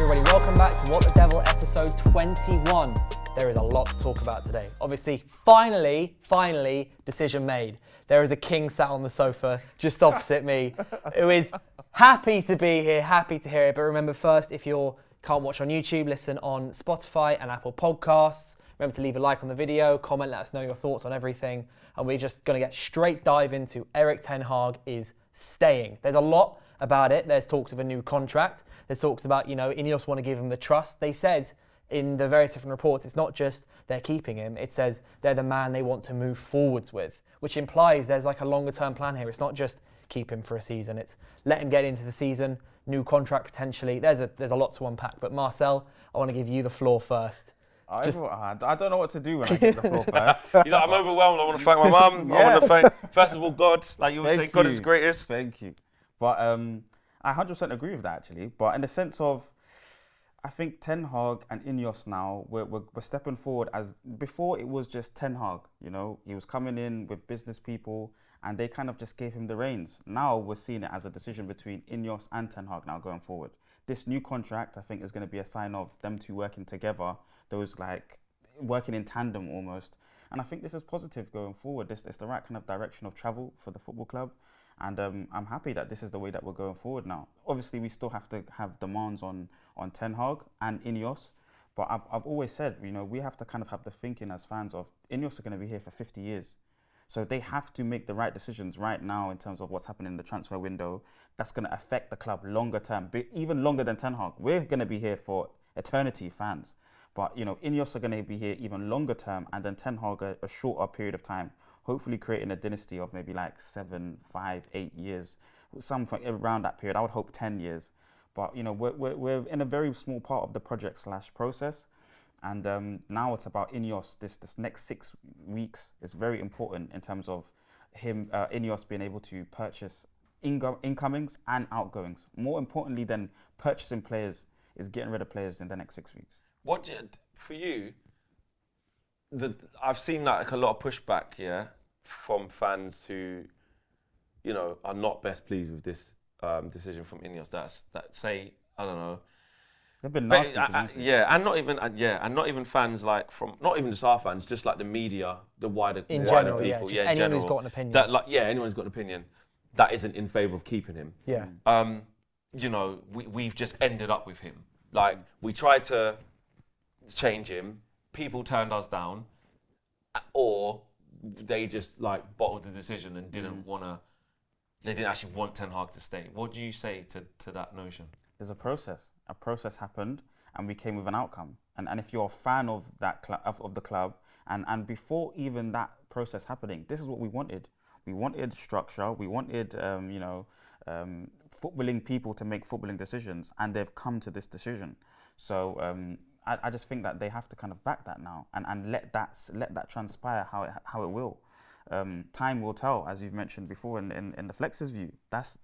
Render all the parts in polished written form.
everybody, welcome back to What the Devil episode 21. There is a lot to talk about today. Obviously, finally, decision made. There is a king sat on the sofa just opposite me who is happy to be here, happy to hear it. But remember first, if you can't watch on YouTube, listen on Spotify and Apple Podcasts. Remember to leave a like on the video, comment, let us know your thoughts on everything. And we're just going to get straight dive into Erik ten Hag is staying. There's a lot about it. There's talks of a new contract. There's talks about, Ineos want to give him the trust. They said in the various different reports, it's not just they're keeping him. It says they're the man they want to move forwards with, which implies there's like a longer term plan here. It's not just keep him for a season. It's let him get into the season, new contract potentially. There's a lot to unpack. But Marcel, I want to give you the floor first. I don't know what to do when I get the floor first. I'm overwhelmed. I want to thank my mum. I want to thank, first of all, God. Like you were saying, God is the greatest. Thank you. But I 100% agree with that, actually. But in the sense of, I think Ten Hag and Ineos now, we're stepping forward. As before, it was just Ten Hag. He was coming in with business people, and they kind of just gave him the reins. Now we're seeing it as a decision between Ineos and Ten Hag now going forward. This new contract, I think, is going to be a sign of them two working together. Those like working in tandem almost. And I think this is positive going forward. It's the right kind of direction of travel for the football club. And I'm happy that this is the way that we're going forward now. Obviously, we still have to have demands on Ten Hag and Ineos. But I've always said, we have to kind of have the thinking as fans of Ineos are going to be here for 50 years. So they have to make the right decisions right now in terms of what's happening in the transfer window. That's going to affect the club longer term, but even longer than Ten Hag. We're going to be here for eternity, fans. But, Ineos are going to be here even longer term, and then Ten Hag a shorter period of time, hopefully creating a dynasty of maybe like 7, 5, 8 years, something around that period. I would hope 10 years. But, we're in a very small part of the project / process. And now it's about Ineos. This next 6 weeks is very important in terms of Ineos being able to purchase incomings and outgoings. More importantly than purchasing players is getting rid of players in the next 6 weeks. For you, I've seen like a lot of pushback, from fans who, are not best pleased with this decision from Ineos. That say, I don't know. They've been nasty and not even fans like not even just our fans, just like the media, the wider in wider general, people. Yeah, anyone who's got an opinion. Anyone's got an opinion that isn't in favour of keeping him. Yeah. We've just ended up with him. Like we tried to change him, people turned us down, or they just like bottled the decision and didn't they didn't actually want Ten Hag to stay. What do you say to that notion? There's a process. A process happened, and we came with an outcome. And if you're a fan of that of the club, and before even that process happening, this is what we wanted. We wanted structure. We wanted footballing people to make footballing decisions, and they've come to this decision. So I just think that they have to kind of back that now and let that transpire how it will. Time will tell, as you've mentioned before in the Flex's view. That's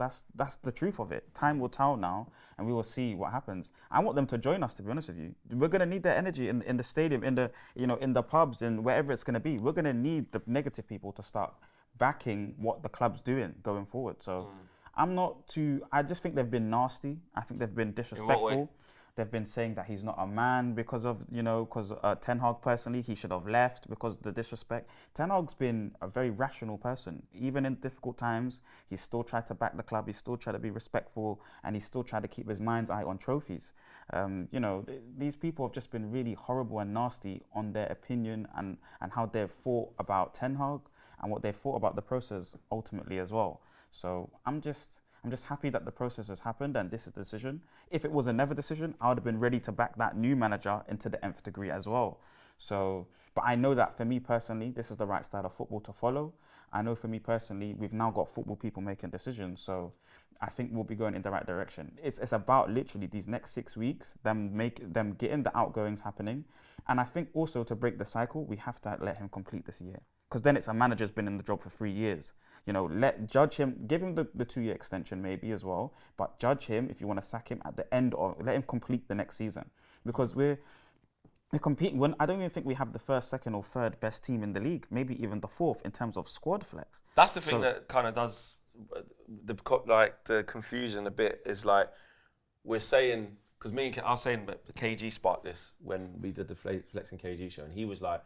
the truth of it. Time will tell now, and we will see what happens. I want them to join us, to be honest with you. We're going to need their energy in the stadium, in the pubs, and wherever it's going to be. We're going to need the negative people to start backing what the club's doing going forward. So I just think they've been nasty. I think they've been disrespectful. In what way? They've been saying that he's not a man because Ten Hag personally, he should have left because of the disrespect. Ten Hag's been a very rational person. Even in difficult times, he still tried to back the club, he still tried to be respectful, and he still tried to keep his mind's eye on trophies. These people have just been really horrible and nasty on their opinion and how they've thought about Ten Hag and what they've thought about the process ultimately as well. So I'm just happy that the process has happened and this is the decision. If it was another decision, I would have been ready to back that new manager into the nth degree as well. So, but I know that for me personally, this is the right style of football to follow. I know for me personally, we've now got football people making decisions. So I think we'll be going in the right direction. It's about literally these next 6 weeks, them getting the outgoings happening. And I think also to break the cycle, we have to let him complete this year. Because then it's a manager's been in the job for 3 years. Judge him, give him the 2-year extension maybe as well, but judge him if you want to sack him at the end or let him complete the next season. Because we're competing. I don't even think we have the first, second, or third best team in the league. Maybe even the fourth in terms of squad flex. That's the thing that kind of does the confusion a bit. Is like we're saying because I was saying that KG sparked this when we did the Flexing KG show, and he was like,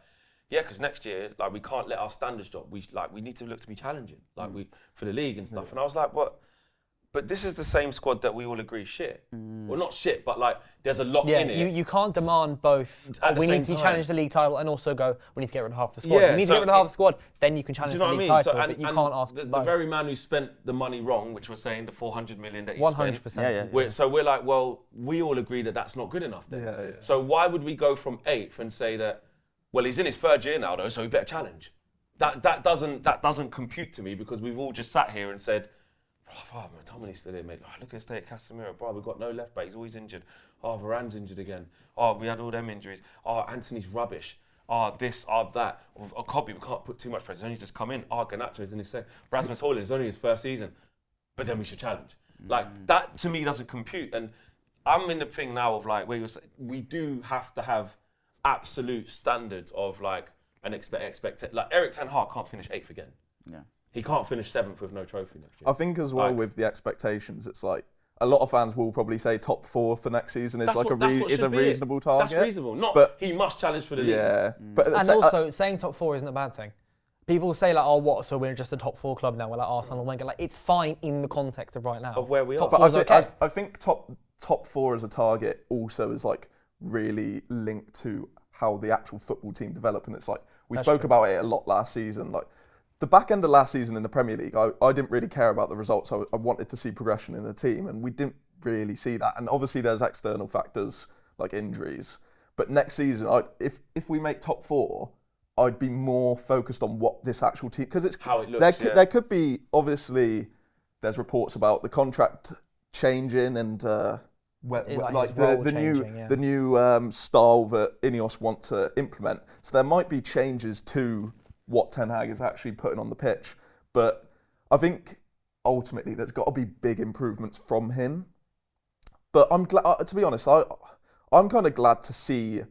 yeah, because next year, like, we can't let our standards drop. We need to look to be challenging, like for the league and stuff. And I was like, what? But this is the same squad that we all agree shit. Well, not shit, but like there's a lot in it. You can't demand both. We need to challenge the league title and also go, we need to get rid of half the squad. Yeah, You need to get rid of half the squad, then you can challenge do you know the league what I mean? title, but you can't ask the both. very man who spent the money wrong, which we're saying the 400 million that he 100%. spent. So we're like, well, we all agree that that's not good enough then. So why would we go from 8th and say that, well, he's in his 3rd year now though, so he better challenge. That doesn't compute to me, because we've all just sat here and said, oh, McTominay's still here, mate. Oh, look at the state of Casemiro. Bro, we've got no left back. He's always injured. Oh, Varane's injured again. Oh, we had all them injuries. Oh, Anthony's rubbish. Oh, this, oh, that. Oh, Cobby, we can't put too much pressure. He's only just come in. Oh, Garnacho's in his second. Rasmus Højlund is only his 1st season. But then we should challenge. Like, that to me doesn't compute. And I'm in the thing now of like, where you're saying, we do have to have absolute standards of like an expect. Like, Erik ten Hag can't finish 8th again. Yeah. He can't finish 7th with no trophy next year. I think as well with the expectations, it's like a lot of fans will probably say top 4 for next season is like a reasonable target. That's reasonable. He must challenge for the league. Yeah, but and also saying top 4 isn't a bad thing. People say like, oh, what? So we're just a top 4 club now. We're like Arsenal and Wenger. Like, it's fine in the context of right now. Of where we are. Top but 4's okay. I think top 4 as a target also is like really linked to how the actual football team develop. And it's like we spoke about it a lot last season. Like, the back end of last season in the Premier League, I didn't really care about the results. I wanted to see progression in the team, and we didn't really see that. And obviously there's external factors like injuries. But next season, if we make top 4, I'd be more focused on what this actual team, because it's how it looks. There could be, obviously, there's reports about the contract changing and the new style that Ineos want to implement. So there might be changes to what Ten Hag is actually putting on the pitch. But I think ultimately there's got to be big improvements from him. But I'm glad, to be honest, I'm kind of glad to see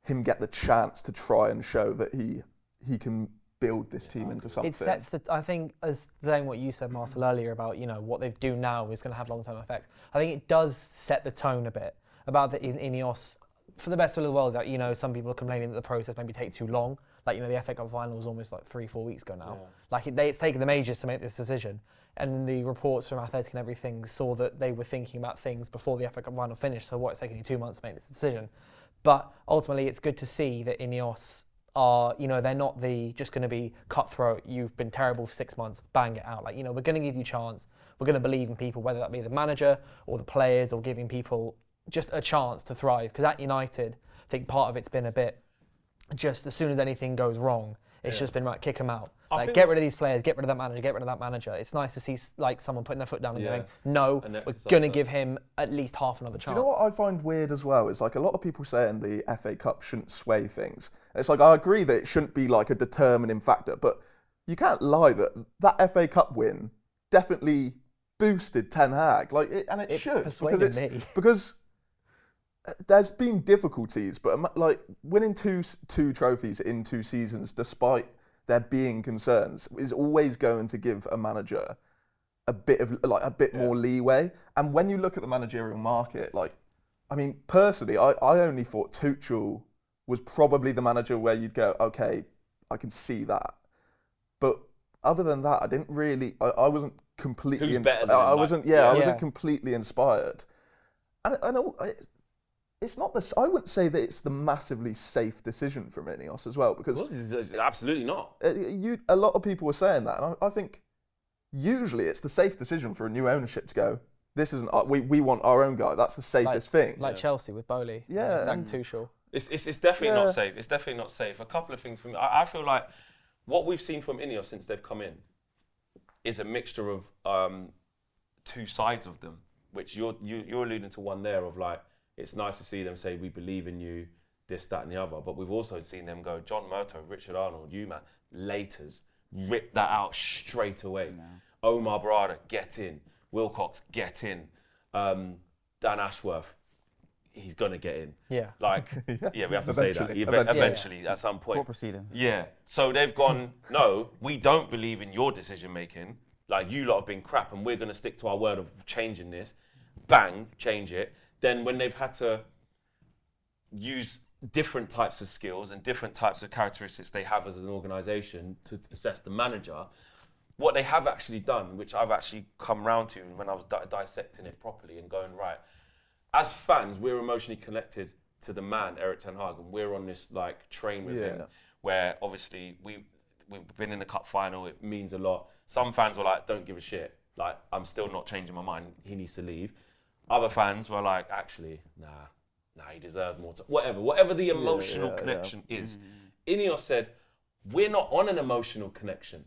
him get the chance to try and show that he can build this team into something. It sets I think, as saying what you said, Marcel, earlier about, what they do now is going to have long-term effects. I think it does set the tone a bit about the Ineos. For the best will of the world, like, some people are complaining that the process maybe take too long. Like, the FA Cup final was almost like 3-4 weeks ago now. Yeah. Like, it's taken them ages to make this decision. And the reports from Athletic and everything saw that they were thinking about things before the FA Cup final finished. So it's taking you 2 months to make this decision. But ultimately, it's good to see that Ineos are, they're not just going to be cutthroat. You've been terrible for 6 months, bang it out. Like, we're going to give you a chance. We're going to believe in people, whether that be the manager or the players, or giving people just a chance to thrive. Because at United, I think part of it's been a bit, just as soon as anything goes wrong, it's just been right, kick them out. Like, get rid of these players, get rid of that manager, get rid of that manager. It's nice to see like someone putting their foot down and going, no, we're going to give him at least half another chance. Do you know what I find weird as well? Is like a lot of people saying the FA Cup shouldn't sway things. And it's like, I agree that it shouldn't be like a determining factor, but you can't lie that FA Cup win definitely boosted Ten Hag. Like, it should. Persuaded me. Because there's been difficulties, but like winning two trophies in 2 seasons, despite there being concerns, is always going to give a manager a bit more leeway. And when you look at the managerial market, personally, I only thought Tuchel was probably the manager where you'd go, okay, I can see that. But other than that, I didn't really. I wasn't completely inspired. I wasn't completely inspired. And it's not this. I wouldn't say that it's the massively safe decision from Ineos as well, because it's absolutely not. A lot of people were saying that, and I think usually it's the safe decision for a new ownership to go, this isn't. We want our own guy. That's the safest thing. Like Chelsea with Bowley. Yeah, and Tuchel. It's definitely not safe. It's definitely not safe. A couple of things for me. I feel like what we've seen from Ineos since they've come in is a mixture of 2 sides of them, which you're alluding to one there of like. It's nice to see them say, we believe in you, this, that, and the other. But we've also seen them go, John Murto, Richard Arnold, you man, laters, rip that out straight away. No. Omar Barada, get in. Wilcox, get in. Dan Ashworth, he's going to get in. Yeah. Like, we have to say that. Eventually, at some point. Court proceedings. Yeah. So they've gone, no, we don't believe in your decision making. Like, you lot have been crap, and we're going to stick to our word of changing this. Bang, change it. then when they've had to use different types of skills and different types of characteristics they have as an organisation to assess the manager, what they have actually done, which I've actually come round to when I was dissecting it properly and going, right, as fans, we're emotionally connected to the man, Erik ten Hag, and we're on this like train with him, where obviously we've been in the cup final, it means a lot. Some fans were like, don't give a shit, like I'm still not changing my mind, he needs to leave. Other fans were like, actually, nah, he deserves more. Whatever the emotional connection is. Ineos said, we're not on an emotional connection.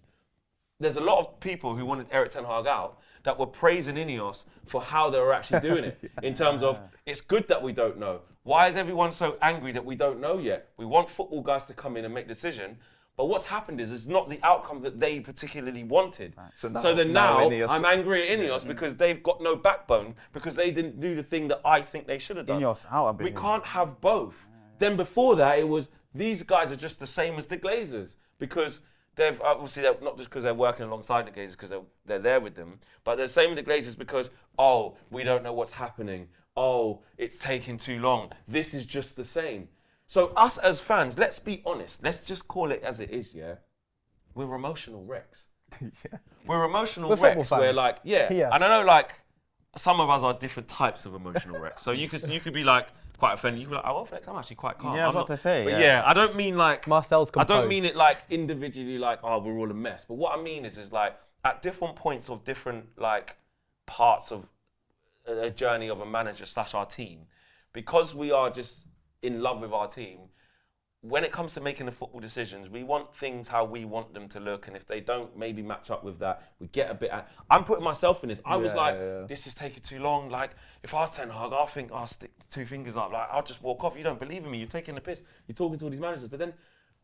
There's a lot of people who wanted Erik ten Hag out that were praising Ineos for how they were actually doing it. In terms of, it's good that we don't know. Why is everyone so angry that we don't know yet? We want football guys to come in and make decision. But what's happened is it's not the outcome that they particularly wanted. So then now I'm angry at Ineos because they've got no backbone, because they didn't do the thing that I think they should have done. Ineos out a bit. We can't have both. Then before that, it was, these guys are just the same as the Glazers, because they're not just because they're working alongside the Glazers because they're there with them, but they're the same with the Glazers because, oh, we don't know what's happening. Oh, it's taking too long. This is just the same. So us as fans, let's be honest. Let's just call it as it is, yeah? We're emotional wrecks. We're emotional wrecks. We're like, and I know like some of us are different types of emotional wrecks. So you could be like quite offended. You could be like, oh, Flex, I'm actually quite calm. Yeah, I was about to say. But yeah, I don't mean like Marcel's composed. I don't mean it like individually, like, oh, we're all a mess. But what I mean is like at different points of different like parts of a journey of a manager / our team, because we are just in love with our team, when it comes to making the football decisions, we want things how we want them to look, and if they don't maybe match up with that, we get a bit. I'm putting myself in this. I was like, this is taking too long. Like, if I was Ten Hag, I think I'll stick 2 fingers up. Like, I'll just walk off. You don't believe in me. You're taking the piss. You're talking to all these managers. But then,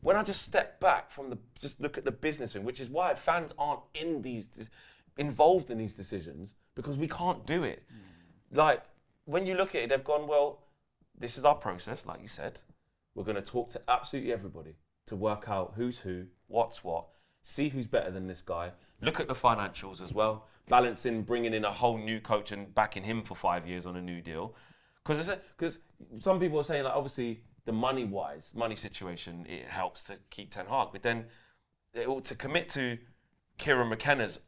when I just step back from just look at the business, which is why fans aren't involved in these decisions, because we can't do it. Like, when you look at it, they've gone, well, this is our process, like you said. We're going to talk to absolutely everybody to work out who's who, what's what, see who's better than this guy, look at the financials as well, balancing bringing in a whole new coach and backing him for 5 years on a new deal. Because some people are saying, like, obviously, the money situation, it helps to keep Ten Hag. But then to commit to Kieran McKenna's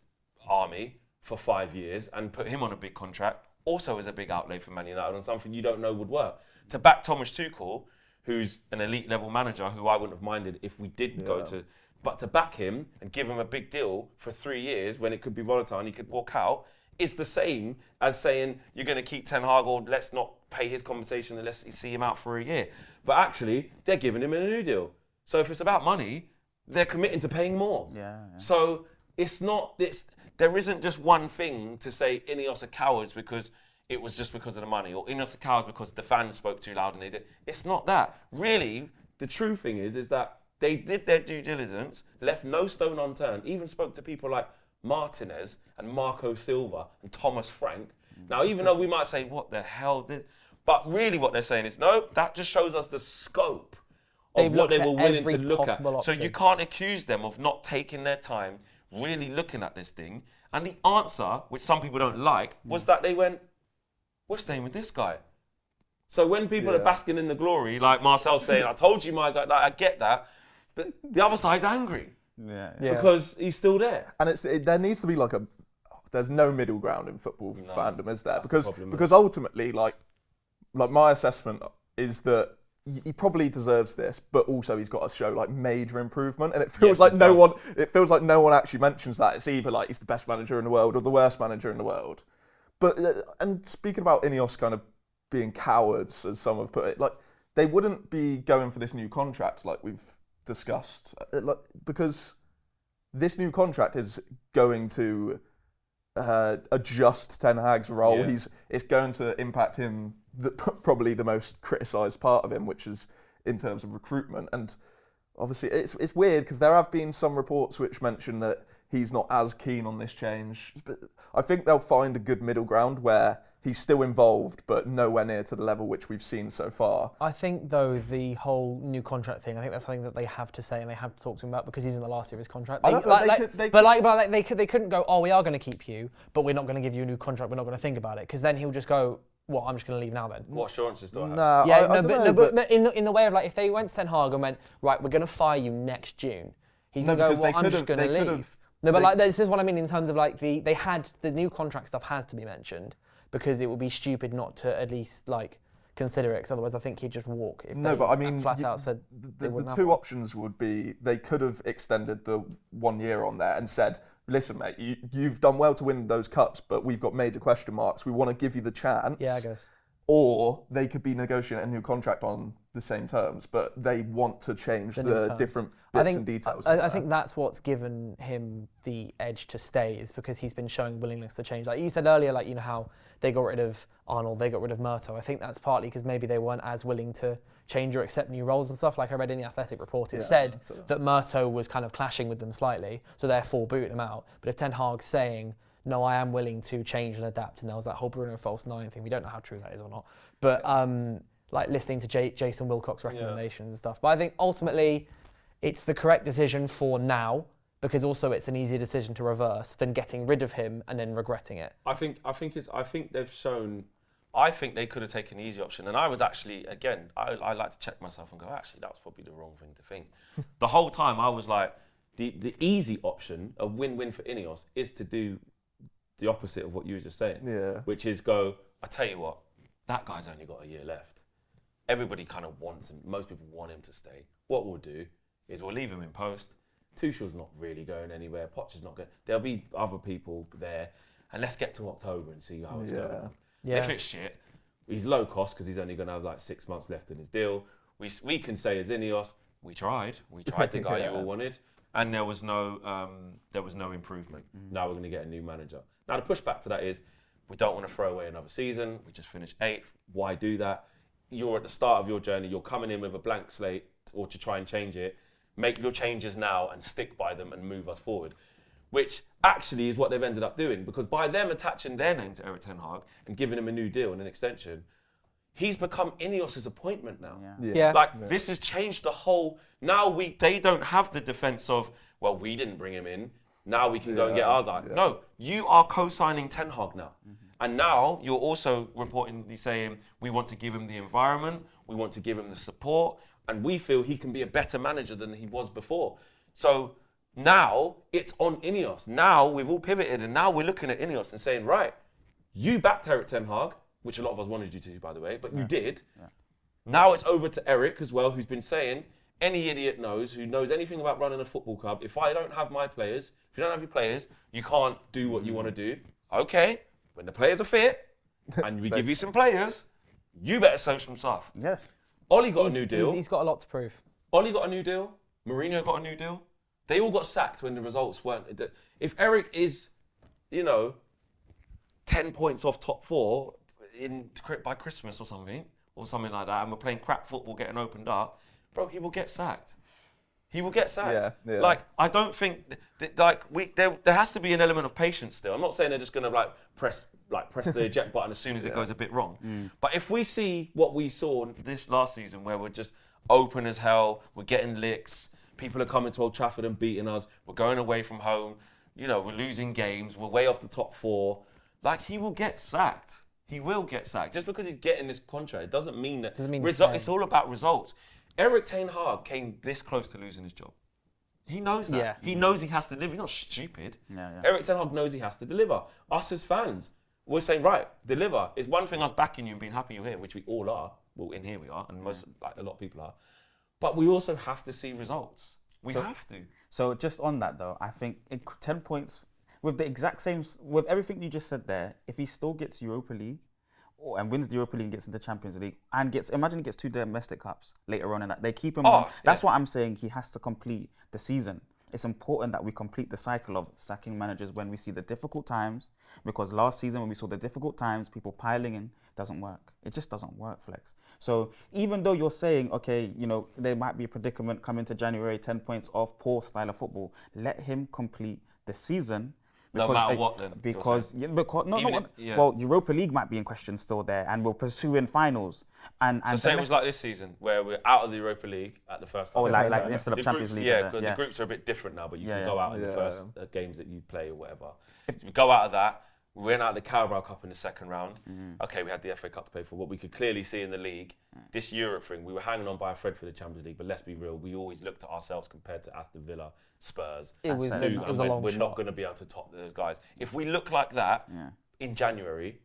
army for 5 years and put him on a big contract also is a big outlay for Man United on something you don't know would work. To back Thomas Tuchel, who's an elite level manager who I wouldn't have minded if we did go to, but to back him and give him a big deal for 3 years when it could be volatile and he could walk out is the same as saying you're going to keep Ten Hag or let's not pay his compensation and let's see him out for a year. But actually, they're giving him a new deal. So if it's about money, they're committing to paying more. So there isn't just one thing to say Ineos are cowards because it was just because of the money, or Ineos are cowards because the fans spoke too loud and they did. It's not that. Really, the true thing is that they did their due diligence, left no stone unturned, even spoke to people like Martinez and Marco Silva and Thomas Frank. Now, even though we might say, what the hell did... But really what they're saying is, no, that just shows us the scope of what they were willing to look at. So you can't accuse them of not taking their time, really looking at this thing. And the answer, which some people don't like, was that they went, we're staying with this guy. So when people are basking in the glory, like Marcel's saying, I told you, my guy, like, I get that. But the other side's angry. Because he's still there. And there needs to be like there's no middle ground in football fandom, is there? Because ultimately, like my assessment is that he probably deserves this, but also he's got to show like major improvement. And it feels like no one actually mentions that. It's either like he's the best manager in the world or the worst manager in the world. But and speaking about Ineos kind of being cowards, as some have put it, like they wouldn't be going for this new contract like we've discussed, because this new contract is going to adjust Ten Hag's role. It's going to impact him, probably the most criticised part of him, which is in terms of recruitment. And obviously it's weird because there have been some reports which mention that he's not as keen on this change. But I think they'll find a good middle ground where he's still involved, but nowhere near to the level which we've seen so far. I think, though, the whole new contract thing, I think that's something that they have to say and they have to talk to him about because he's in the last year of his contract. They couldn't go, oh, we are going to keep you, but we're not going to give you a new contract. We're not going to think about it, because then he'll just go, Well, I'm just going to leave now then. What assurances do I have? Nah, Yeah, I don't know, but in the way of like, if they went to Ten Hag and went, right, we're going to fire you next June, he's going to go, because well, they I'm just could've- going to they leave. could've- No, but they- like, this is what I mean in terms of like they had the new contract stuff has to be mentioned because it would be stupid not to at least like consider it, because otherwise I think he'd just walk. If No, they but I mean, flat out said the two options would be they could have extended the 1 year on there and said, listen, mate, you've done well to win those cups, but we've got major question marks. We want to give you the chance. Yeah, I guess. Or they could be negotiating a new contract on the same terms, but they want to change the different bits and details. I think that's what's given him the edge to stay, is because he's been showing willingness to change. Like you said earlier, like, you know, how they got rid of Arnold, they got rid of Murto. I think that's partly because maybe they weren't as willing to change or accept new roles and stuff. Like I read in the Athletic report, it said that Murto was kind of clashing with them slightly, so therefore booted him out. But if Ten Hag's saying, no, I am willing to change and adapt, and there was that whole Bruno false nine thing. We don't know how true that is or not. But like listening to Jason Wilcock's recommendations and stuff. But I think ultimately it's the correct decision for now, because also it's an easier decision to reverse than getting rid of him and then regretting it. I think they've shown. I think they could have taken the easy option, and I was actually, again, I like to check myself and go, actually, that was probably the wrong thing to think. The whole time I was like, the easy option, a win-win for Ineos, is to do the opposite of what you were just saying. Yeah. Which is go, I tell you what, that guy's only got a year left. Everybody kind of wants him, most people want him to stay. What we'll do is we'll leave him in post. Tuchel's not really going anywhere. Poch is not going. There'll be other people there, and let's get to October and see how it's going. Yeah. If it's shit, he's low cost because he's only going to have like 6 months left in his deal. We can say as Ineos, we tried the guy you all wanted, and there was no improvement. Now we're going to get a new manager. Now the pushback to that is, we don't want to throw away another season. We just finished 8th. Why do that? You're at the start of your journey. You're coming in with a blank slate, or to try and change it. Make your changes now and stick by them and move us forward. Which actually is what they've ended up doing, because by them attaching their name to Erik Ten Hag and giving him a new deal and an extension, he's become Ineos' appointment now. This has changed the whole. Now they don't have the defence of, well, we didn't bring him in. Now we can go and get our guy. No, you are co-signing Ten Hag now. And now you're also reportedly saying, we want to give him the environment, we want to give him the support, and we feel he can be a better manager than he was before. So now it's on Ineos. Now we've all pivoted, and now we're looking at Ineos and saying, right, you backed Erik Ten Hag, which a lot of us wanted you to, by the way, but you did. Yeah. Now it's over to Erik as well, who's been saying, any idiot knows, who knows anything about running a football club, if I don't have my players, if you don't have your players, you can't do what you want to do. Okay, when the players are fit, and we give you some players, you better show some stuff. Yes. Ollie got a new deal. He's got a lot to prove. Ollie got a new deal. Mourinho got a new deal. They all got sacked when the results weren't. If Erik is, 10 points off top 4 by Christmas or something like that, and we're playing crap football getting opened up, bro, he will get sacked. He will get sacked. Yeah. Like, I don't think there has to be an element of patience still. I'm not saying they're just going to press the eject button as soon as it goes a bit wrong. But if we see what we saw this last season, where we're just open as hell, we're getting licks, people are coming to Old Trafford and beating us, we're going away from home, we're losing games, we're way off the top 4, he will get sacked. He will get sacked. Just because he's getting this contract, it doesn't mean that. It's all about results. Erik Ten Hag came this close to losing his job. He knows that. Yeah. He knows he has to deliver. He's not stupid. Erik Ten Hag knows he has to deliver. Us as fans, we're saying, right, deliver. It's one thing us backing you and being happy you're here, which we all are. Well, in here we are, and a lot of people are. But we also have to see results. We have to. So just on that though, I think 10 points with the exact same, with everything you just said there, if he still gets Europa League and wins the Europa League and gets into Champions League and imagine he gets 2 domestic cups later on in that, they keep him on. That's what I'm saying. He has to complete the season. It's important that we complete the cycle of sacking managers when we see the difficult times, because last season when we saw the difficult times, people piling in, doesn't work. It just doesn't work, Flex. So even though you're saying, okay, there might be a predicament coming to January, 10 points off, poor style of football, let him complete the season. No matter what, then. Well, Europa League might be in question still there, and we'll pursue in finals. And so say it was like this season, where we're out of the Europa League at the first time. Instead of Champions League. The groups are a bit different now, but you can go out in the first games that you play or whatever. If you go out of that, We went out the Carabao Cup in the second round. Okay, we had the FA Cup to pay for. What we could clearly see in the league, this Europe thing, we were hanging on by a thread for the Champions League. But let's be real, we always looked at ourselves compared to Aston Villa, Spurs. It was a long We're shot. not going to be able to top those guys. If we look like that in January,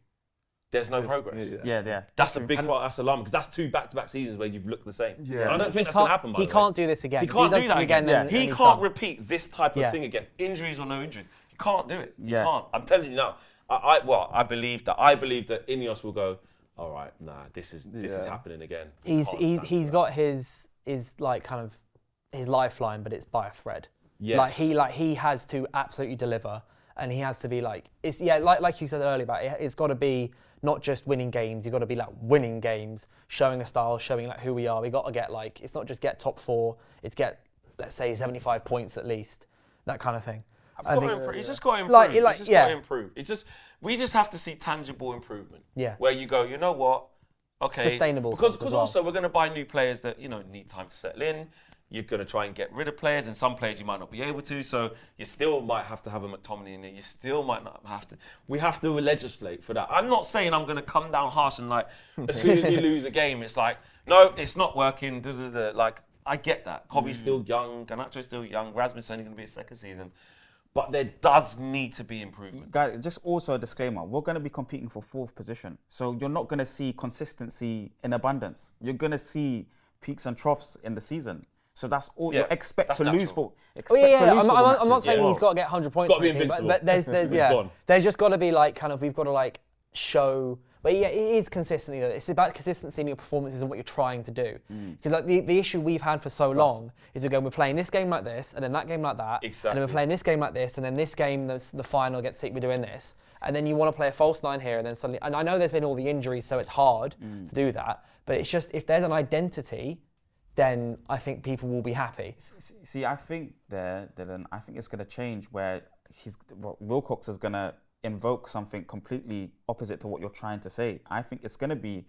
there's no progress. Yeah. That's a big part. That's alarming because that's 2 back-to-back seasons where you've looked the same. Yeah. And I don't think that's going to happen. By He the can't way. do this again. He can't does do that it again. then He he's can't done. repeat this type of thing again. Injuries or no injuries, you can't do it. Yeah. You can't. I'm telling you now. I believe that. I believe that Ineos will go. All right, nah, this is happening again. He's got his like kind of his lifeline, but it's by a thread. Yes. He has to absolutely deliver, and he has to be like like you said earlier about it. It's got to be not just winning games. You've got to be like winning games, showing a style, showing like who we are. We got to get like it's not just get top 4. It's get let's say 75 points at least, that kind of thing. He's just got to improve. He's just got to improve. We just have to see tangible improvement. Yeah. Where you go, you know what? Okay. Sustainable. Because as well. also we're going to buy new players that need time to settle in. You're going to try and get rid of players, and some players you might not be able to. So you still might have to have a McTominay in there. You still might not have to. We have to legislate for that. I'm not saying I'm going to come down harsh and like as soon as you lose a game, it's like no, it's not working. Like I get that. Kobe's still young. Garnacho's still young. Rasmus only going to be his second season. But there does need to be improvement. Guys, just also a disclaimer, we're going to be competing for 4th position. So you're not going to see consistency in abundance. You're going to see peaks and troughs in the season. So that's all you expect to lose for. I'm not saying he's got to get 100 points. Got to be invincible. But there's there's just got to be like kind of we've got to like show. But yeah, it is consistency though. It's about consistency in your performances and what you're trying to do. Because like the issue we've had for so long is we're playing this game like this, and then that game like that, Exactly. and then we're playing this game like this, and then this game, the final gets City, we're doing this, and then you want to play a false 9 here, and then suddenly, and I know there's been all the injuries, so it's hard to do that. But it's just if there's an identity, then I think people will be happy. See, I think Dylan, I think it's going to change where Wilcox is going to invoke something completely opposite to what you're trying to say. I think it's going to be,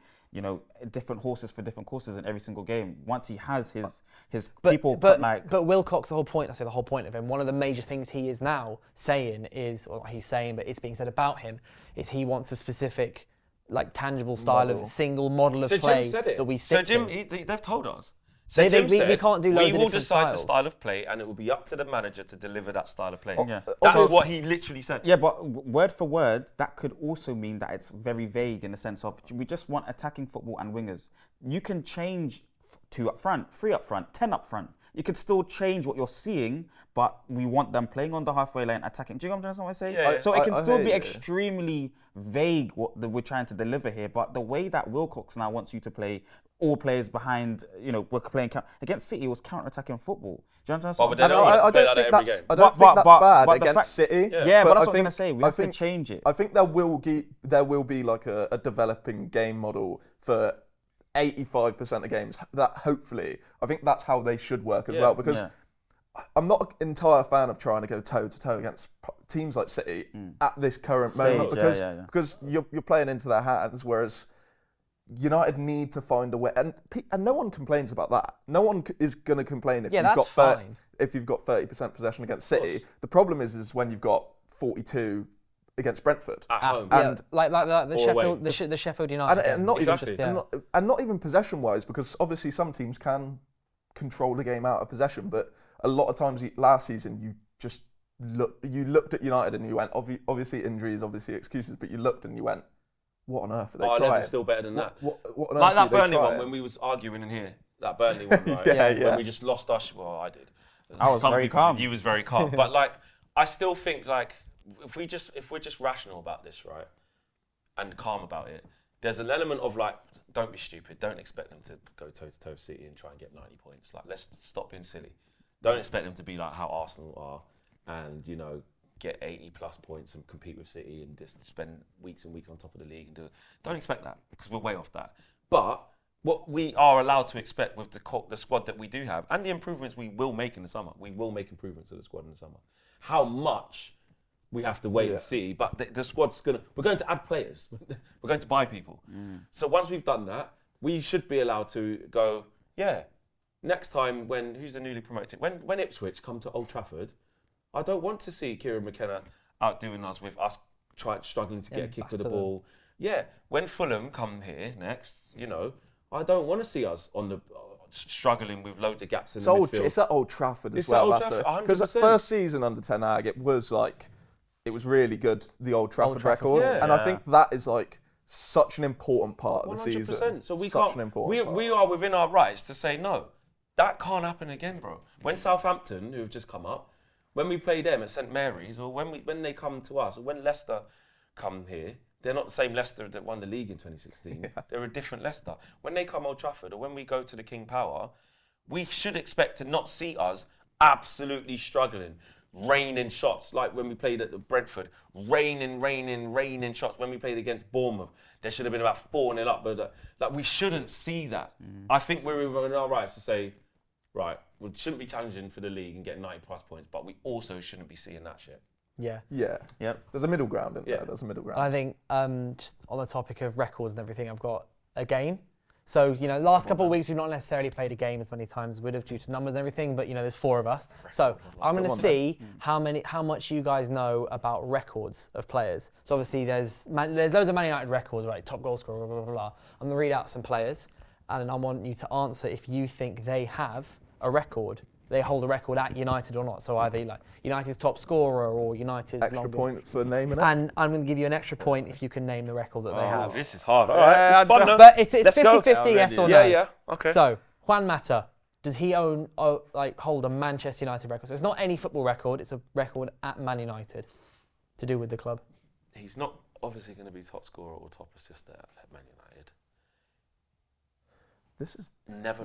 different horses for different courses in every single game. Once he has his people, but Wilcox, the whole point of him, one of the major things he is now saying is, or he's saying, but it's being said about him, is he wants a specific, like tangible style of single model of play that we stick to. So Jim, they've told us. So Jim said, we can't do loads we of will different decide styles. the style of play, and it will be up to the manager to deliver that style of play. Yeah. That's what he literally said. Yeah, but word for word, that could also mean that it's very vague in the sense of we just want attacking football and wingers. You can change 2 up front, 3 up front, 10 up front. You could still change what you're seeing, but we want them playing on the halfway line, attacking. Do you know what I'm saying? Yeah. So it can still be extremely vague what we're trying to deliver here. But the way that Wilcox now wants you to play all players behind, we're playing against City, it was counter-attacking football. Do you understand? But I don't think that's bad against City. Yeah, but that's what I'm going to say. We have to change it. I think there will be like a developing game model for 85% of games. That hopefully, I think that's how they should work as well. Because I'm not an entire fan of trying to go toe to toe against teams like City at this current moment because you're playing into their hands, whereas United need to find a way, and no one complains about that. No one is going to complain if you've got 30% possession against City. The problem is when you've got 42 against Brentford at home, and like the Sheffield United, and not even possession wise, because obviously some teams can control the game out of possession, but a lot of times last season you looked at United and you went, obviously injuries, obviously excuses, but you looked and you went, what on earth are they trying? They're still better than that. What on like earth that Burnley one when we was arguing in here. That Burnley one, right? When we just lost our. Well, I did. I was very calm. You was very calm, but like I still think like if we're just rational about this, right, and calm about it, there's an element of like, don't be stupid. Don't expect them to go toe to toe with City and try and get 90 points. Like, let's stop being silly. Don't expect them to be like how Arsenal are, and get 80 plus points and compete with City and just spend weeks and weeks on top of the league. And don't expect that, because we're way off that. But what we are allowed to expect with the squad that we do have and the improvements we will make in the summer, we will make improvements to the squad in the summer. How much we have to wait and see, but the squad's we're going to add players. We're going to buy people. So once we've done that, we should be allowed to go, next time who's the newly promoted? When Ipswich come to Old Trafford, I don't want to see Kieran McKenna outdoing us with us struggling to get a kick of the batter them. ball. Yeah, when Fulham come here next, I don't want to see us on the struggling with loads of gaps in the midfield. It's at Old Trafford as It's well. at Old Trafford, Because the 100%. first season under Ten Hag, it was really good, the Old Trafford record. yeah. And I think that is such an important part of the 100%. season. So we such can't. an important part. We are within our rights to say no. That can't happen again, bro. When Southampton, who have just come up, when we play them at St Mary's, or when they come to us, or when Leicester come here, they're not the same Leicester that won the league in 2016. They're a different Leicester. When they come Old Trafford, or when we go to the King Power, we should expect to not see us absolutely struggling, raining shots, like when we played at the Brentford, raining shots. When we played against Bournemouth, there should have been about 4-0 up, but we shouldn't see that. I think we're within our rights to say, right, we shouldn't be challenging for the league and getting 90+ points, but we also shouldn't be seeing that shit. Yeah. Yeah. Yep. There's a middle ground in Yeah. there. There's a middle And ground. I think just on the topic of records and everything, I've got a game. So, last couple of weeks we've not necessarily played a game as many times as we would have due to numbers and everything, but there's 4 of us. So I'm going to see how much you guys know about records of players. So obviously there's loads of Man United records, right? Top goal scorer, blah, blah, blah. I'm going to read out some players, and then I want you to answer if you think they have a record. They hold a record at United or not. So either United's top scorer or United's Extra longest. point for naming it. And I'm going to give you an extra point if you can name the record that they have. This is hard. All right, it's fun though. But it's Let's go. 50-50, yes or no. Yeah, okay. So, Juan Mata, does he hold a Manchester United record? So it's not any football record, it's a record at Man United to do with the club. He's not obviously going to be top scorer or top assister at Man United. This is Never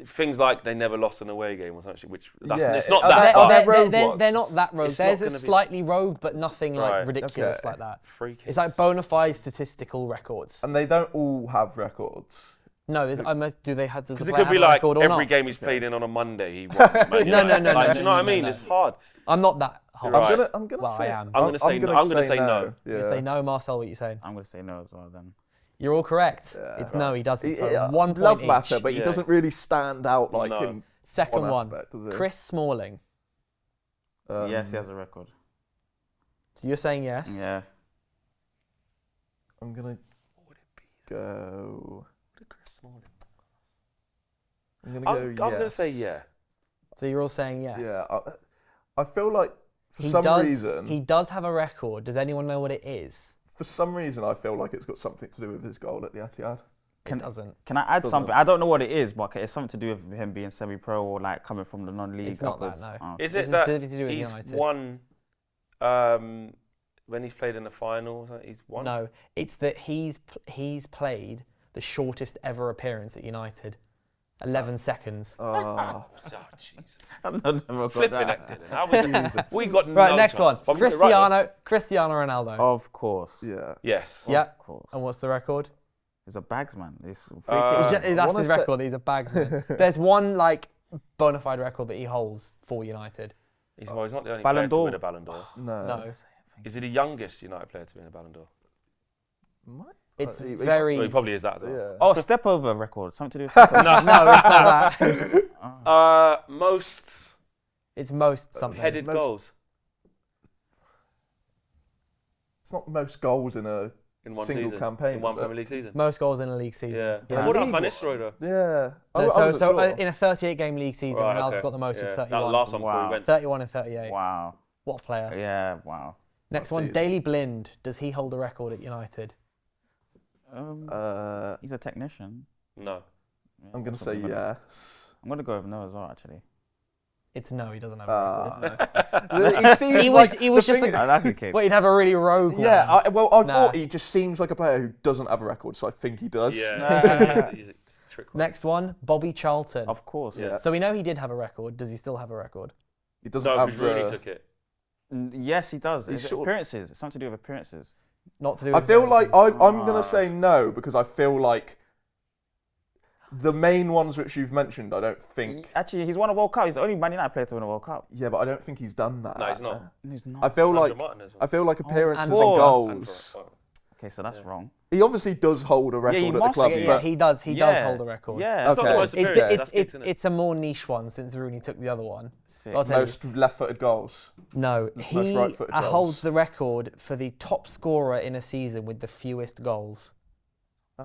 things like they never lost an away game or something, which it's not Are that they- far. are they rogue They're not ones? that rogue. It's Theirs not is gonna be- slightly rogue, but nothing Right, ridiculous okay. like that. Free kicks. It's like bona fide statistical records. and they don't all have records. No, do they have? Does Because the it player could be have a like record or every not? game he's played in on a Monday, he won. Man No, United. no, Like, do you know what I no, mean? no. It's hard. I'm not that hard. You're right. I'm gonna Well, say. I am. I'm gonna say no. You Yeah. say no, Marcel. What are you saying? I'm going to say no as well then. You're all correct. Yeah. It's no, he doesn't. So Yeah, 1 point love each. matter, but he Yeah. doesn't really stand out No. in Second one one, aspect, does he? Chris Smalling. Yes, he has a record. So you're saying yes? Yeah. I'm gonna go. I'm gonna I'm go. going to say yeah. So you're all saying yes? Yeah. I feel like for He some does, reason, he does have a record. Does anyone know what it is? for some reason, I feel like it's got something to do with his goal at the Etihad. It doesn't. Can I add Doesn't. something? I don't know what it is, but it's something to do with him being semi-pro or coming from the non-league It's not upwards. that, no. Oh. Is This it is that specifically to do with he's United. won when he's played in the finals? He's won? No, it's that he's played the shortest ever appearance at United. 11 seconds. Ah, Oh, Jesus. I've never got Flipping that. hectic. How was it? We got Right, no next chance. one. But we did it right, Cristiano Ronaldo. Of course. yeah. Yes. Yeah. Of course. And what's the record? He's a bagsman. He's free Uh, kicks. That's wanna his say- record. He's a bagsman. There's one bona fide record that he holds for United. He's not the only Ballon player to d'Or. win a Ballon d'Or. No. No, Is he the youngest United player to win a Ballon d'Or? Might- it's he- very. Well, he probably is that as well. Yeah. Oh, step over record. Something to do with step over. No, it's not that. Most It's most something. headed Most- goals It's not most goals in a in one single season. campaign. In one is it? Premier League season. Most goals in a league season. Yeah. Yeah. I thought League Van one. Nistelrooy though. Yeah. I No, wasn't so sure. in a 38-game league season, Right, Ronaldo's okay. got the most with Yeah. 31. That last one before Wow. he went. 31 and 38. Wow. What a player. Yeah, wow. Next What one, season? Daley Blind. Does he hold a record at United? He's a technician. No. Yeah, I'm gonna that's say what yes. I'm gonna go with no as well, actually. It's no, he doesn't have a record. He seems He was, like he was the just thing- I like a kid. Well, he'd have a really rogue one. Yeah, I Nah. thought he just seems like a player who doesn't have a record, so I think he does. Yeah. He's a trick one. Next one, Bobby Charlton. Of course. Yeah. So we know he did have a record. Does he still have a record? He doesn't No, have because Rooney the. took it. Yes, he does. He's It's sort of- appearances. It's something to do with appearances. Not to do I with feel like appearances. I'm gonna say no because I feel like the main ones which you've mentioned, I don't think. Actually, he's won a World Cup. He's the only Man United player to win a World Cup. Yeah, but I don't think he's done that. No, he's not. He's not. I feel Sandro like Martinez. I feel like appearances and and Four. goals. Okay, so that's wrong. He obviously does hold a record he at the must, club. Yeah, but he does. He does hold a record. Yeah. It's not the Okay. most It's, appearances. it's, That's it's, it, innit? it's a more niche one since Rooney took the other one. Sick. I'll tell you. most left-footed goals. No, most he right-footed goals. holds the record for the top scorer in a season with the fewest goals.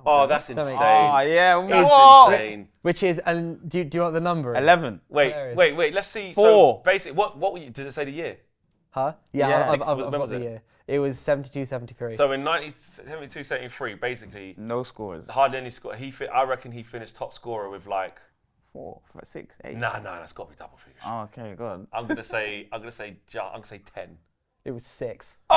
Oh, that's That makes insane. Oh, yeah. That's What? insane. Which is, and do you know what the number is? 11. Hilarious. Wait. Let's see. 4. So basically, what were you? Did it say the year? Huh? Yeah, Yeah. I've Six, got when was the it? year. It was 72, 73. So in 1972, 73, basically No scores. hardly any score. I reckon he finished top scorer with like 4, 6, 8. nah, that's got to be double figures. Oh, okay, good. I'm gonna say 10. It was 6. No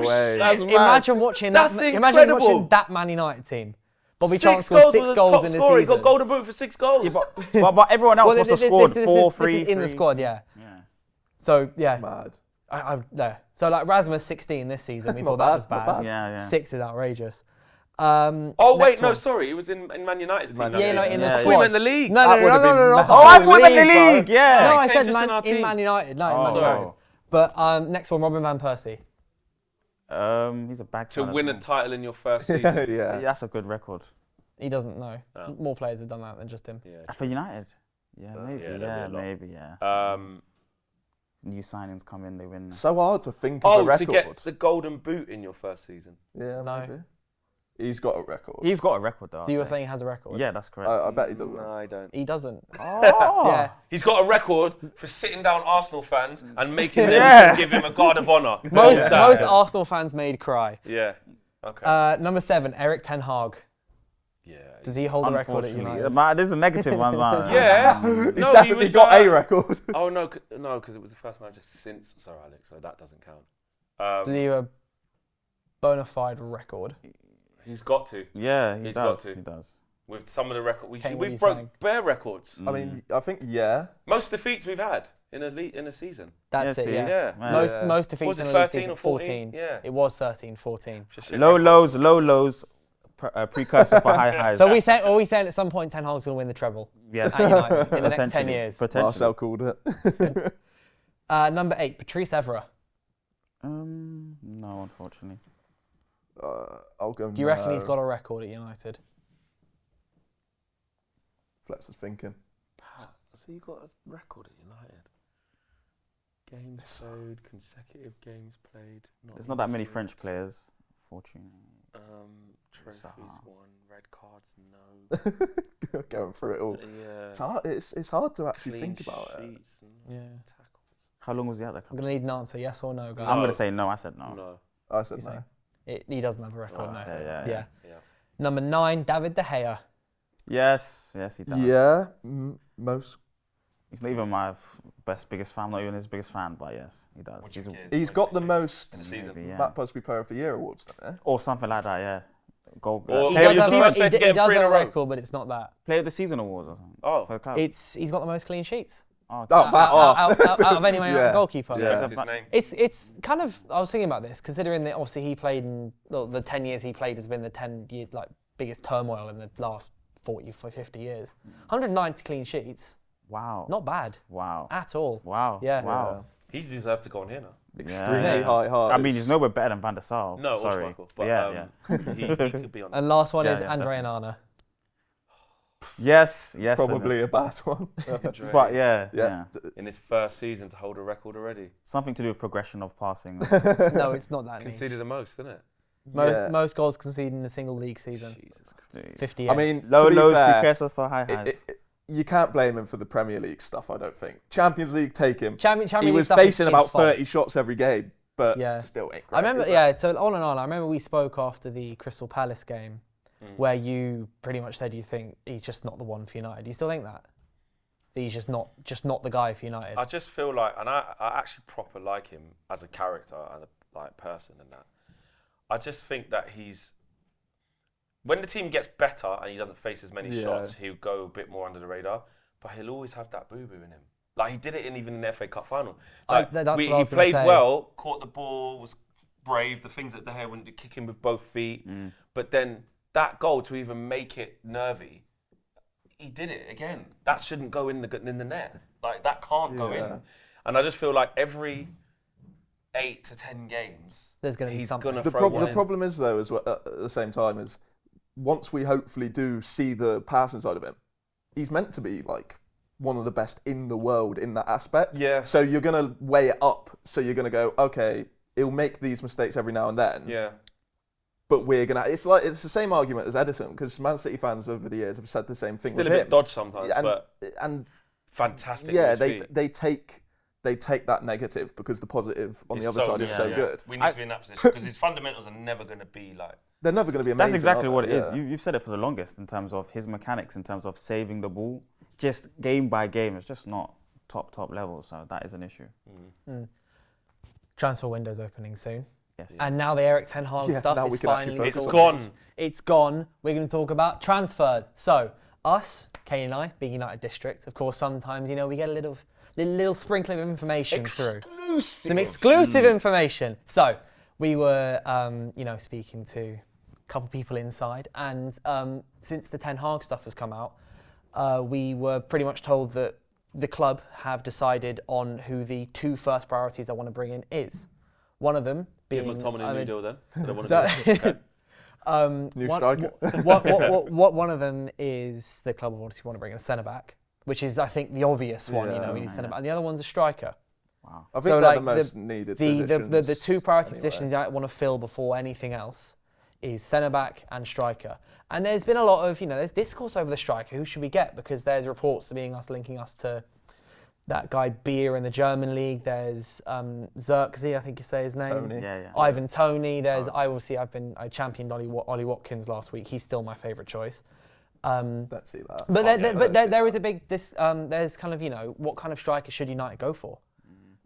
way. That's mad. Imagine watching That's that. Imagine incredible. watching that Man United team. Bobby Charlton Six scored goals 6 was the goals top in the scorer. He season. got golden boot for 6 goals. But everyone else Well, must have this scored is 4, 3, in the 3. squad, yeah. Yeah. So yeah, Mad. no. So like Rasmus 16 this season, we Not thought that bad, was not bad. bad. Yeah. 6 is outrageous. Oh next wait, no, one. sorry, it was in Man United's team. Man that Yeah, year. no, in the Yeah, I thought squad. you meant the league. No, That would've been not mad. the Oh, I whole thought in the bro. league, yeah. No, He I came said just in our in team. Man United. No, in Oh, Man sorry. United. But next one, Robin van Persie. He's a bag To fan as win a well. title in your first season. yeah. Yeah, that's a good record. He doesn't know. Oh. More players have done that than just him. For United? Yeah, maybe. yeah, Yeah, there'll be a lot. maybe, yeah. Um, New signings come in, they win. So hard to think of a to record. get the golden boot in your first season. Yeah, No. maybe. He's got a record. He's got a record, though. So you were saying he has a record? Yeah, that's correct. I bet he doesn't. No, I don't. He doesn't. Oh. Yeah. He's got a record for sitting down Arsenal fans and making them Yeah. give him a guard of honour. Most Yeah. Arsenal fans made cry. Yeah. Okay. Number 7, Eric Ten Hag. yeah. Does he hold the record at Unfortunately. United? Man, there's a negative ones, aren't there? Yeah. He's No, he definitely was, got a record. Oh no, because it was the first manager since Sir Alex, so that doesn't count. Does he have a bona fide record? He's got to Yeah, he He's does. got to. He does. with some of the records. Kane, what are We you broke saying? bare records. I mean, I think, yeah. Most defeats we've had in a season. That's Yeah, it, see? yeah. Yeah. Man. Most defeats Was it in the league 13 season, or 14? Yeah. It was 13, 14. Just a Low record. lows, precursor for high highs. So are we saying at some point Ten Hag's going to win the treble yes. at United in the next 10 Potentially. years? Potentially. Marcel called it. Number 8, Patrice Evra. No, unfortunately. I'll go. Do you reckon he's got a record at United? Flex is thinking. So you got a record at United. Games played, consecutive games played. There's not that many French players, fortunately. Trophies hard. won, red cards no. Going through it all. Yeah. It's hard to actually Clean think about it. sheets and Yeah. tackles. How long was he at that I'm club? going to need an answer, yes or no, guys. I'm No. going to say no. I said no. No. I said You no. say? He doesn't have a record, no. Yeah. Yeah. Yeah. Number 9, David De Gea. Yes, he does. Yeah, most. He's not even my biggest fan. I'm not even his biggest fan, but yes, he does. What'd you give? He's got the most In the season. Maybe, yeah. Matt Busby Player of the Year awards, don't Or something like that. Yeah. Goal. Or- He Player of does the have, season. he Get does 3 in have a a row. record, but it's not that. Player of the season award or something. Oh. For the club. He's got the most clean sheets Oh, Oh, that- out of anyone Yeah. goalkeeper. Yeah. What's his name? It's kind of, I was thinking about this, considering that obviously he played in, well, the 10 years he played has been the 10-year biggest turmoil in the last 40, 50 years. 190 clean sheets, Wow. not bad Wow. at all. Wow. Yeah. Wow. He deserves to go on here now. extremely Yeah. high highs. I mean, he's nowhere better than Van der Sar. No, sorry. Michael, but yeah. he could be on. And last one Yeah, is yeah, Andre Onana. Yes. Probably a bad one. But yeah. Yeah. in his first season to hold a record already. Something to do with progression of passing. No, it's not that niche. Conceded the most, isn't it? Yeah. Most goals conceded in a single league season. Jesus Christ. 58. I mean, Low to be lows, fair, precursor for high highs. you can't blame him for the Premier League stuff, I don't think. Champions League, take him. Champions He League was stuff is facing his about fault. 30 shots every game, but Yeah. still ain't great. I remember, is it? yeah, so on and on. I remember we spoke after the Crystal Palace game where you pretty much said you think he's just not the one for United. Do you still think that? That he's just not the guy for United? I just feel like, and I actually proper like him as a character and a person and that. I just think that when the team gets better and he doesn't face as many shots, he'll go a bit more under the radar. But he'll always have that boo-boo in him. Like he did it even in the FA Cup final. Like, that's what I he was gonna played say. well, caught the ball, was brave. The things that De Gea wouldn't do, kick him with both feet. But then that goal to even make it nervy, he did it again. That shouldn't go in the net. Like that can't go in. And I just feel like every 8 to 10 games, There's going to be he's something. gonna The, throw one the in. problem is though, as well, at the same time, is once we hopefully do see the passing side of him, he's meant to be like one of the best in the world in that aspect. Yeah. So you're gonna weigh it up. So you're gonna go, okay, he'll make these mistakes every now and then. Yeah. But we're gonna. It's the same argument as Edison, because Man City fans over the years have said the same thing Still with a bit him. dodge sometimes, and, but and fantastic. yeah, on his feet. they take that negative because the positive on It's the other side is so yeah. good. We need to be in that position because his fundamentals are never going to be like. They're never going to be amazing. That's exactly what it is. Yeah. You've said it for the longest in terms of his mechanics, in terms of saving the ball. Just game by game, it's just not top level. So that is an issue. Transfer window's opening soon. Yes. And now the Eric Ten Hag Yeah, stuff now is we can actually finally focus on sorted. It's gone. It's gone. We're going to talk about transfers. So, us, Kane and I, big United district, of course, sometimes, we get a little sprinkling of information through. Some exclusive information. So, we were, speaking to a couple people inside, and since the Ten Hag stuff has come out, we were pretty much told that the club have decided on who the 2 first priorities they want to bring in is. One of them Give being McTominay a new deal then. I don't want so, to New striker. One of them is the club obviously want to bring in a centre back, which is I think the obvious one. Yeah. We need a centre back, and the other one's a striker. Wow. I think So, they're like, the most needed The positions. 2 priority anyway. positions I want to fill before anything else is centre back and striker. And there's been a lot of there's discourse over the striker. Who should we get? Because there's reports linking us to that guy Beer in the German league. There's Xerxes, I think you say his name. Tony. Yeah. Ivan Toney. There's I championed Ollie Watkins last week. He's still my favourite choice. Don't see that. But there is a big there's kind of what kind of striker should United go for?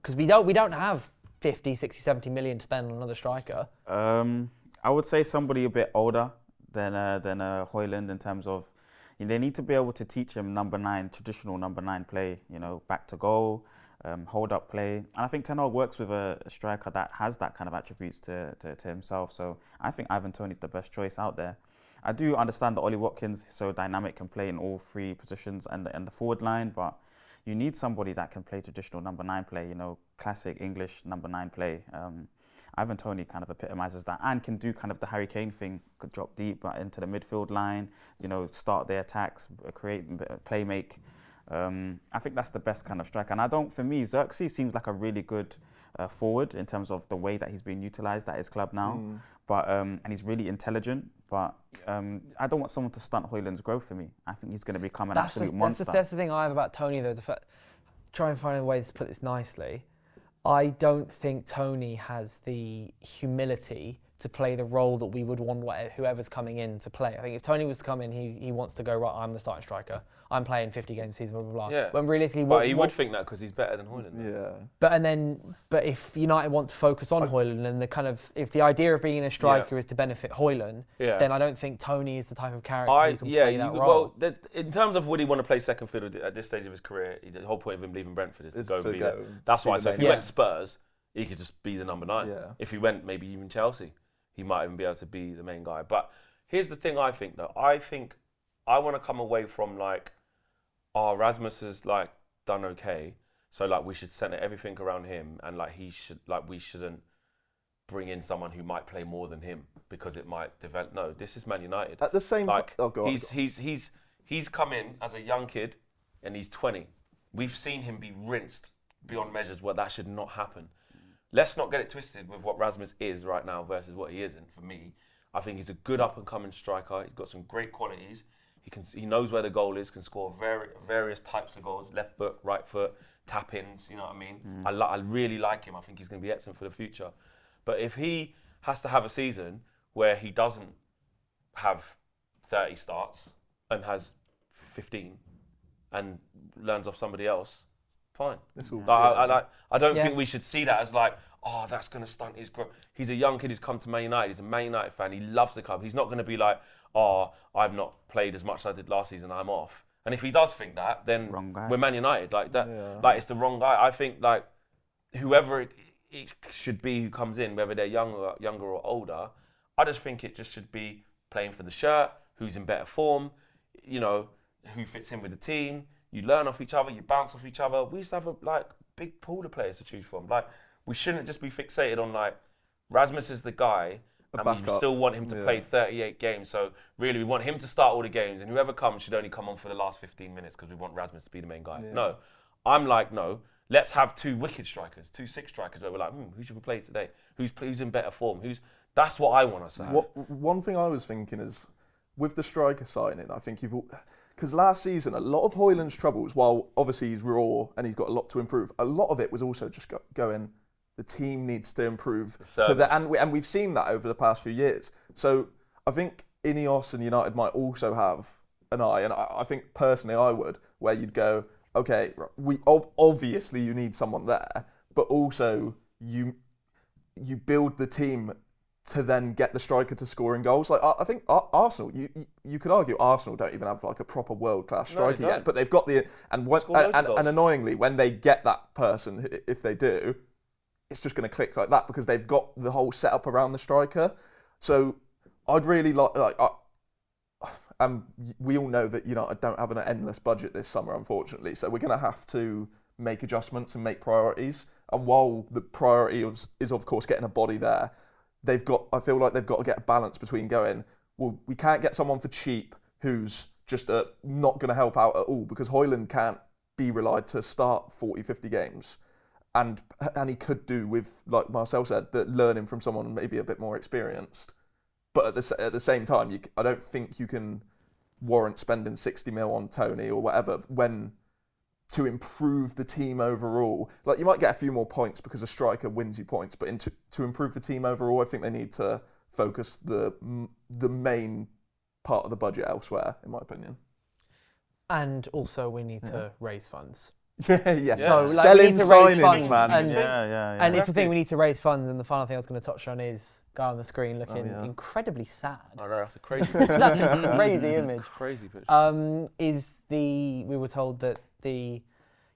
Because we don't have 50, 60, 70 million to spend on another striker. I would say somebody a bit older than Højlund in terms of they need to be able to teach him traditional number 9 play, back to goal, hold up play. And I think Ten Hag works with a striker that has that kind of attributes to himself. So I think Ivan Toney's the best choice out there. I do understand that Ollie Watkins is so dynamic, can play in all 3 positions and the forward line, but you need somebody that can play traditional number 9 play, classic English number 9 play. Ivan Toney kind of epitomises that and can do kind of the Harry Kane thing, could drop deep into the midfield line, start the attacks, create, play make. I think that's the best kind of striker. And for me, Xerxes seems like a really good forward in terms of the way that he's being utilised at his club now. But and he's really intelligent. But I don't want someone to stunt Højlund's growth for me. I think he's going to become an absolute monster. That's the thing I have about Toney, though. Try and find a way to put this nicely. I don't think Toney has the humility to play the role that we would want whoever's coming in to play. I think if Toney was to come in, he wants to go, right, I'm the starting striker. I'm playing 50 games a season, blah, blah, blah. Yeah. When realistically... But he would think that because he's better than Højlund. Yeah. But if United want to focus on Højlund and if the idea of being a striker is to benefit Højlund, then I don't think Toney is the type of character who can play that role. Well, in terms of would he want to play second fiddle at this stage of his career, the whole point of him leaving Brentford is to go and be that. That's why I said if he went Spurs, he could just be the number 9. Yeah. If he went maybe even Chelsea, he might even be able to be the main guy. But here's the thing I think though. I think I want to come away from Rasmus has done okay, so we should center everything around him, and we shouldn't bring in someone who might play more than him because it might develop. No, this is Man United. At the same time, he's come in as a young kid, and he's 20. We've seen him be rinsed beyond measures where that should not happen. Let's not get it twisted with what Rasmus is right now versus what he isn't. For me, I think he's a good up and coming striker. He's got some great qualities. He knows where the goal is, can score various types of goals, left foot, right foot, tap-ins, you know what I mean? I really like him. I think he's going to be excellent for the future. But if he has to have a season where he doesn't have 30 starts and has 15 and learns off somebody else, fine. I don't think we should see that as that's going to stunt his growth. He's a young kid who's come to Man United. He's a Man United fan. He loves the club. He's not going to be I've not played as much as I did last season. I'm off. And if he does think that, then we're Man United. It's the wrong guy. I think whoever it should be who comes in, whether they're younger or older, I just think it just should be playing for the shirt, who's in better form, who fits in with the team. You learn off each other, you bounce off each other. We used to have a big pool of players to choose from. we shouldn't just be fixated on like Rasmus is the guy, and we backup. still want him to play 38 games. So really, we want him to start all the games, and whoever comes should only come on for the last 15 minutes because we want Rasmus to be the main guy. No, I'm like, no, let's have 2 wicked strikers, 2 sick strikers where we're like, who should we play today? Who's in better form? That's what I want us to have. One thing I was thinking is, with the striker signing, I think because last season, a lot of Højlund's troubles, while obviously he's raw and he's got a lot to improve, a lot of it was also just going, the team needs to improve. And we've seen that over the past few years. So I think Ineos and United might also have an eye, and I think personally I would, where you'd go, okay, obviously you need someone there, but also you build the team to then get the striker to scoring goals. Like I think Arsenal, you could argue Arsenal don't even have like a proper world-class striker yet, but they've got and annoyingly, when they get that person, if they do, it's just going to click like that because they've got the whole setup around the striker. So I'd really we all know that United don't have an endless budget this summer, unfortunately. So we're going to have to make adjustments and make priorities. And while the priority is of course getting a body there, I feel like they've got to get a balance between going, well, we can't get someone for cheap who's just not going to help out at all, because Højlund can't be relied to start 40, 50 games. And he could do with, like Marcel said, that learning from someone maybe a bit more experienced. But at the same time, I don't think you can warrant spending 60 mil on Tony or whatever to improve the team overall. Like, you might get a few more points because a striker wins you points, but to improve the team overall, I think they need to focus the main part of the budget elsewhere, in my opinion. And also we need to raise funds. Yeah. So selling we need to raise signings, funds, man. And it's the thing, we need to raise funds. And the final thing I was going to touch on is guy on the screen looking incredibly sad. I know, that's a crazy That's a crazy image. Crazy picture. We were told that the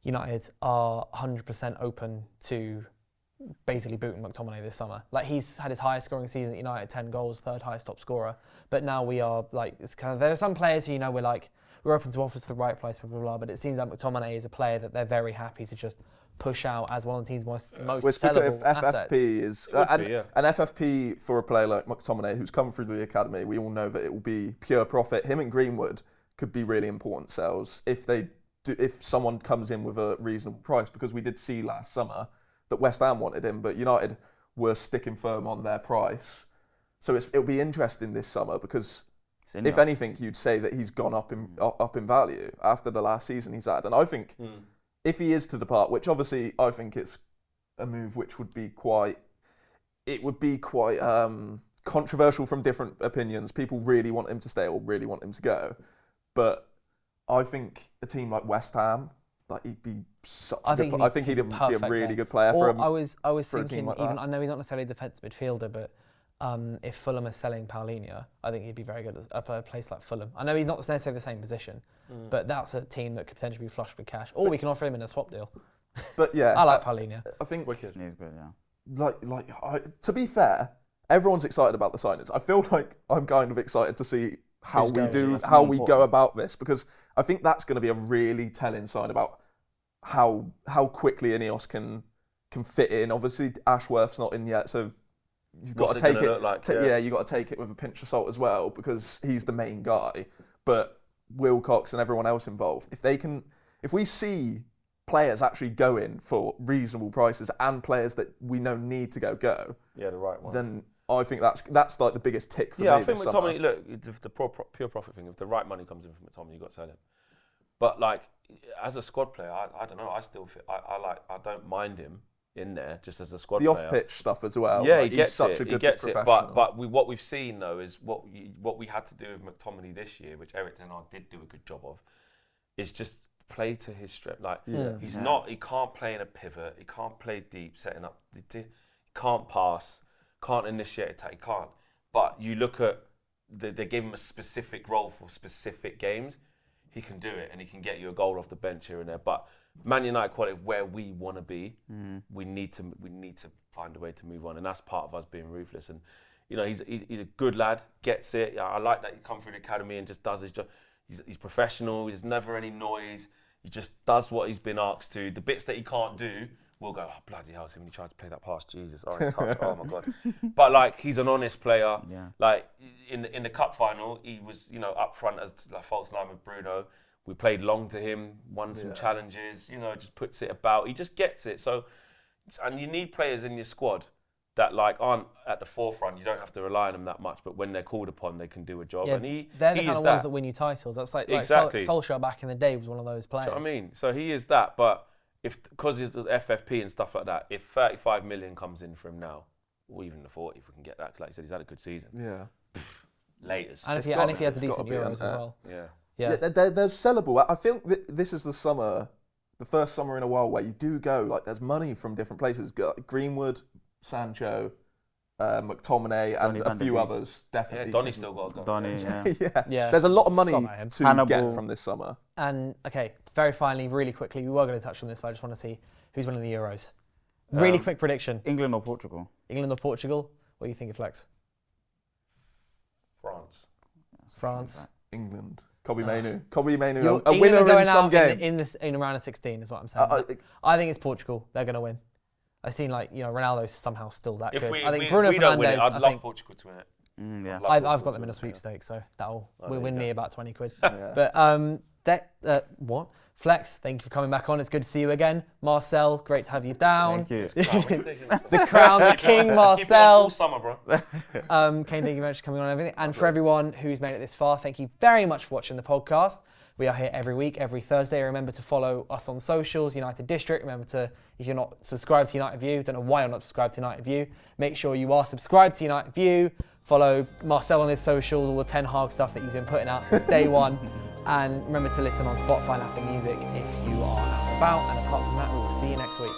United are 100% open to basically booting McTominay this summer. Like, he's had his highest scoring season at United, 10 goals, 3rd highest top scorer. But now we are like, it's kind of, there are some players who, we're open to offers to the right place, blah, blah, blah. But it seems like McTominay is a player that they're very happy to just push out as one of the team's most sellable assets. An FFP for a player like McTominay who's come through the academy, we all know that it will be pure profit. Him and Greenwood could be really important sells if someone comes in with a reasonable price, because we did see last summer that West Ham wanted him, but United were sticking firm on their price. So it'll be interesting this summer, because if anything, you'd say that he's gone up in value after the last season he's had. And I think if he is to depart, which obviously I think it's a move which would be quite controversial from different opinions. People really want him to stay or really want him to go. But I think a team like West Ham, like, he'd be I think he'd be a really good player for him. I was thinking, like, even I know he's not necessarily a defensive midfielder, but if Fulham are selling Paulinho, I think he'd be very good at a place like Fulham. I know he's not necessarily the same position, but that's a team that could potentially be flush with cash. Or we can offer him in a swap deal. But yeah, I like Paulinho. I think Wicked. He's good, yeah. To be fair, everyone's excited about the signings. I feel like I'm kind of excited to see how we go about this, because I think that's going to be a really telling sign about how quickly Ineos can fit in. Obviously, Ashworth's not in yet, so you've got to take it. You've got to take it with a pinch of salt as well, because he's the main guy. But Wilcox and everyone else involved, if we see players actually go in for reasonable prices and players that we know need to go, the right ones, then I think that's like the biggest tick for me. Yeah, I think McTominay, look, the pure profit thing, if the right money comes in from McTominay, you've got to sell him. But like, as a squad player, I don't know, I still feel, I don't mind him in there just as a squad player. The off-pitch stuff as well. Yeah, like, he gets such it. a good he gets professional. it. But what we've seen though is what we had to do with McTominay this year, which Eric Ten Hag did do a good job of, is just play to his strength. Like, he can't play in a pivot. He can't play deep, setting up. He can't pass. Can't initiate attack. He can't. But you look at they gave him a specific role for specific games. He can do it, and he can get you a goal off the bench here and there. But Man United quality, where we want to be, we need to find a way to move on, and that's part of us being ruthless. And he's a good lad, gets it. I like that he come through the academy and just does his job. He's professional. There's never any noise. He just does what he's been asked to. The bits that he can't do, we'll go, oh, bloody hell, see when he tried to play that pass, Jesus, oh, his touch, oh my God. But like, he's an honest player. Yeah. Like in the cup final, he was, you know, up front as like false nine with Bruno. We played long to him, won some challenges, you know, just puts it about. He just gets it. So, and you need players in your squad that like aren't at the forefront. You don't have to rely on them that much, but when they're called upon, they can do a job. Yeah, and they're the kind of ones that win you titles. That's like Exactly. Solskjaer back in the day was one of those players. Do you know what I mean? So he is that, but because he's the FFP and stuff like that, if 35 million comes in for him now, or even the 40 if we can get that, 'cause like you said, he's had a good season. Yeah. Latest. And if he had the decent Euros as well. Yeah. Yeah. There's sellable. I think this is the summer, the first summer in a while where you do go, like there's money from different places. Greenwood, Sancho, McTominay, and a few others definitely. Yeah, Donny's still got to go. Donny, yeah. Yeah. There's a lot of money Forgot about him. to Hannibal. get from this summer. And okay, very finally, really quickly, we were going to touch on this, but I just want to see who's winning the Euros. Really quick prediction. England or Portugal? England or Portugal? What do you think of Flex? France. England. Kobe Mainu. Kobe Mainu, England a winner are going in some out game. in a round of 16 is what I'm saying. I think it's Portugal. They're going to win. I've seen Ronaldo's somehow still that good. I think Bruno Fernandes. I'd love Portugal to win it. Yeah. I've got them in a sweepstake, so that'll win me about 20 quid. Yeah. But what? Flex, thank you for coming back on. It's good to see you again. Marcel, great to have you down. Thank you. The crown, the king, Keep it on Marcel. all summer, bro. Kane, thank you very much for coming on and everything. And for everyone who's made it this far, thank you very much for watching the podcast. We are here every week, every Thursday. Remember to follow us on socials, United District. Remember to, if you're not subscribed to United View, don't know why you're not subscribed to United View, make sure you are subscribed to United View. Follow Marcel on his socials, all the Ten Hag stuff that he's been putting out since day one. And remember to listen on Spotify and Apple Music if you are out and about. And apart from that, we will see you next week.